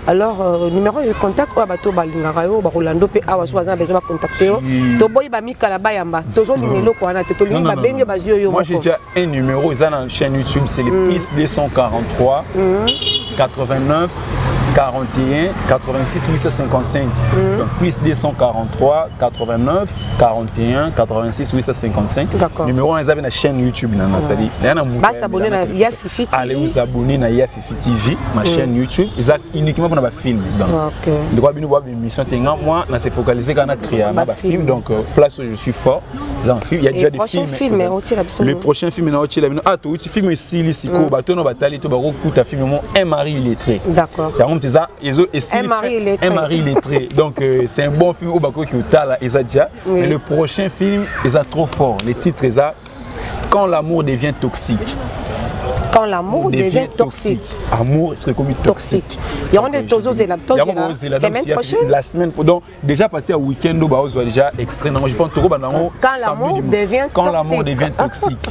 Speaker 2: alors numéro de contact o bato balingaka yo bakolando pe awa so bazana besoin de contacter yo to boy ba mikala bayamba tozo lingelo ko ana to linga benge bazio yo.
Speaker 1: Moi j'ai déjà un numéro ils ont une chaîne YouTube c'est le plus 243 89 41 86 855 donc plus 243 89 41 86 855 numéro ils avaient une chaîne YouTube nana ça dit
Speaker 2: ba s'abonner na ya Fifi TV
Speaker 1: allez vous abonner na ya Fifi TV ma chaîne YouTube ils ont uniquement pour na ba film donc le droit bino ba émission tenga moi na se focaliser quand na créer ma ba film donc place où je suis fort dans film il y a déjà des films
Speaker 2: mais aussi
Speaker 1: le prochain film na aussi ah to aussi film ici lisiko ba to no batali to ba ko kuta film mon un mari illettré
Speaker 2: d'accord
Speaker 1: un mari illettré. Donc c'est un bon film au Bako qui là déjà. Mais le prochain film est trop fort. Les titres ça quand l'amour devient toxique.
Speaker 2: Quand l'amour devient toxique.
Speaker 1: Amour est-ce que comme toxique.
Speaker 2: Il y a des tozos et la semaine prochaine.
Speaker 1: La semaine donc déjà parti à week-end au Bao déjà extrait non je pense trop
Speaker 2: quand l'amour devient toxique.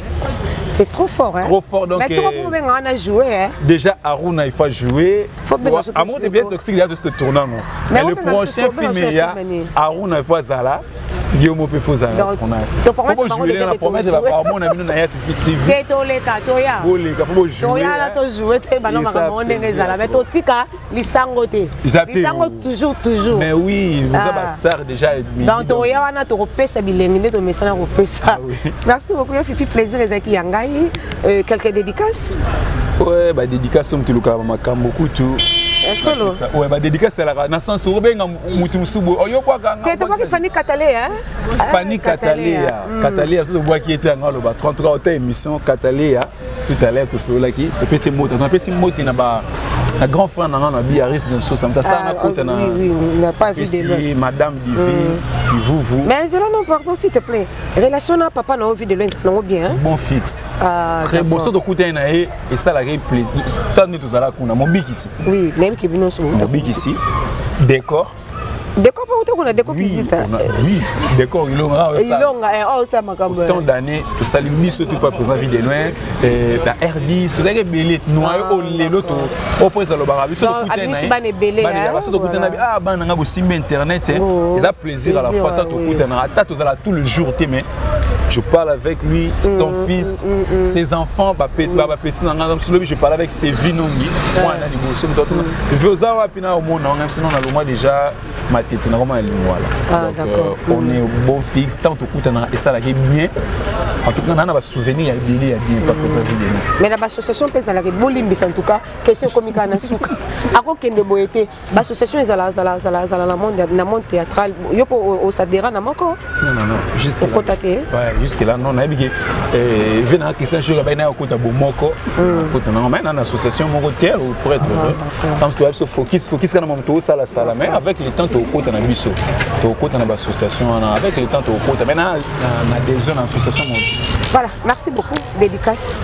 Speaker 2: C'est trop fort, hein?
Speaker 1: Trop fort, donc.
Speaker 2: Mais toi, pour bien on a joué, hein?
Speaker 1: Déjà, Aruna, il faut jouer. Amour devient toxique, déjà, ce tournant, non? Mais le prochain film, il y a Aruna, il faut Zala. Guillaume peut faire Zala. Donc, pour jouer, la promesse de la part, on a mis une Fifi TV.
Speaker 2: Faut jouer. Là, tu joues, tu vas non, Zala. Mais toi, tika, lisango te. Lisango toujours.
Speaker 1: Mais oui, nous avons star déjà.
Speaker 2: Dans toi, on a repéré ça, bilingue, tu mets ça, repéré ça. Merci beaucoup, Fifi, plaisir, Ezaki Yanga. Quelques dédicaces?
Speaker 1: Ouais, bah dédicace on te luka makambo kutu.
Speaker 2: Solo.
Speaker 1: Ouais, bah dédicace c'est la naissance au benga mutu musubo. Oyo kwa kanga.
Speaker 2: Tu vois que Fanny Cataléa, hein?
Speaker 1: Fanny Cataléa. Cataléa sur le bois qui était en le bas 33 hôtel émission Cataléa. Tout à l'heure tout cela qui et puis c'est moto. On appelle c'est moto na ba na grand frère na na biaris dans so ça na côté na.
Speaker 2: Oui, on n'a pas vu de loin.
Speaker 1: Madame Divine, puis vous.
Speaker 2: Mais c'est là non pardon s'il te plaît. Relation na papa na vu de loin non bien.
Speaker 1: Bon fixe. Très bon ça de côté na et ça la plaisir. Tant nous tous à la kuna mon bic ici.
Speaker 2: Oui, même qui vient sur
Speaker 1: mon bic ici. Décor.
Speaker 2: Décor pas autant qu'on a décor visite.
Speaker 1: Oui, décor il longa.
Speaker 2: Il longa oh ça ma comme.
Speaker 1: Tant d'années tout ça lui surtout pas présent vie de loin la R10 tout ça que belé noir au lelo to au point ça le barabi ça de côté na.
Speaker 2: Ba ne belé.
Speaker 1: Ba ça de côté na ah ba na nga bo simba internet ils a plaisir à la fois tant au côté na ta tout ça tout le jour mais je parle avec lui, son fils, ses enfants, je parle avec ses vinongi. Déjà, ma tête, on est beau fixe, tant que ça bien. En tout cas, on a un souvenir bien.
Speaker 2: Mais l'association pèse dans la Bolimbis en tout cas, question comique à Nasuka. Avant qu'il ne boite, l'association est à la monde théâtral. Yo au Sadera na moko.
Speaker 1: Non. Jusque là. Ouais, jusque là non, on a dit que venant qui s'en joue bien au côté bomoko. Côté non, mais dans l'association mogotière pour être tant que tu focus quand même tout ça la salle mais avec le temps au côté na biso. Au côté na l'association avec le temps au côté maintenant na des zones association.
Speaker 2: Voilà, merci beaucoup. Dédicace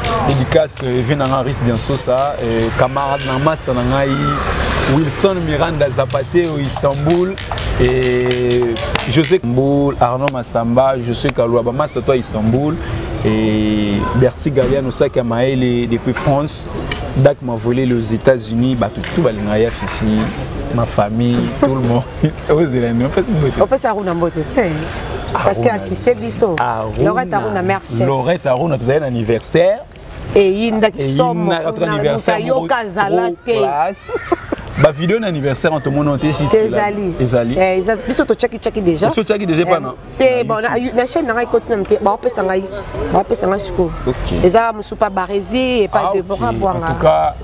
Speaker 1: venant risque d'enso ça camarade na master na ngai Wilson Miranda Zapateo Istanbul et José Mboul, Arnaud Massamba, je sais qu'Alouaba Master toi Istanbul et Bertie Galiano Saka Maël depuis France. Dak m'a volé aux États-Unis, tout Balingaya Fifi, ma famille, tout le monde.
Speaker 2: On peut s'arrêter en beauté. Parce que assisté Bisso, Laurette Aruna mère chef.
Speaker 1: Laurette Aruna, tu as un anniversaire.
Speaker 2: Et Inda qui somme
Speaker 1: notre anniversaire. Bah vidéo d'anniversaire en te montant ici.
Speaker 2: Ezali. Biso to chaki déjà.
Speaker 1: To chaki déjà pas non.
Speaker 2: Te bon na chaîne na continue te ba opesa ngai. Ba opesa ngai suko. Eza musupa Barézi et pas de Bora Boanga.
Speaker 1: En tout cas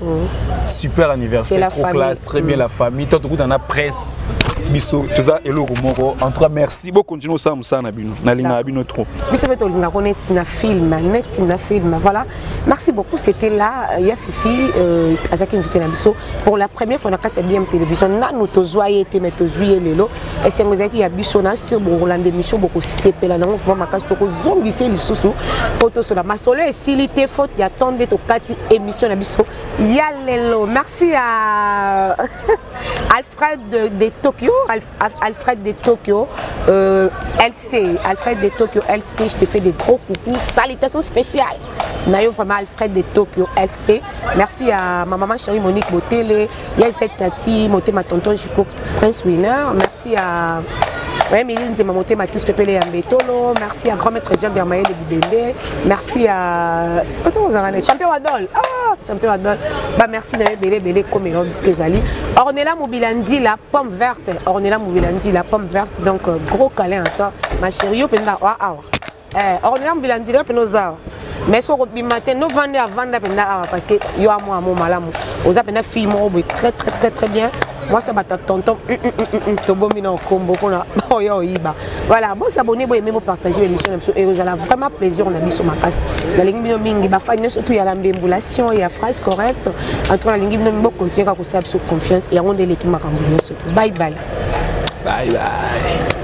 Speaker 1: super anniversaire, trop classe, très bien la famille. Toi tout dans la presse. Biso tout ça hello moko. En tout cas merci beaucoup continuer ça na bino. Na linga bino trop.
Speaker 2: Biso beto linga connaître na film. Voilà. Merci beaucoup, c'était là ya Fifi Azaki invité na biso pour la première fois. BM télévision na nous tozoye été mais tozoye lelo et c'est ngozaki ya biso na sur Roland émission beaucoup sepela na vraiment makasi to ko zongise lisusu photo sur la masolo et silité faute ya tande to kati émission na biso ya lelo. Merci à Alfred de Tokyo Alfred de Tokyo LC Alfred de Tokyo LC, je te fais des gros coucou, salutations spéciales. Nayo vraiment Alfred de Tokyo LC. Merci à ma maman chérie Monique Botele, Tati, monter ma tonton Chico Prince Winner. Merci à Méline Zema monter ma tous Pépélé Ambetolo. Merci à grand maître Jean Germaël de Bibende. Merci à Champion Adol. Champion Adol. Bah merci d'avoir belé comme il que j'allais. Ornella Mobilandi la pomme verte. Ornella Mobilandi la pomme verte. Donc gros câlin à toi. Ma chérie, yo penda Ornella Mobilandi la penosa. Mais ce qu'on matin, nous vendons à vendre parce que yo a moi malamu. Aux appels filles très bien. Moi ça va tonton tobomino combo kona oyo iba. Voilà, bon s'abonner, bon aimer, partager l'émission et vous allez vraiment plaisir on a mis sur ma casse. La ligne mingi ba fa surtout il y a l'ambulation, il y a phrase correcte. En tout cas la ligne mingi continuer à conserver confiance et on de l'équipe m'a bye bye.
Speaker 1: Bye bye.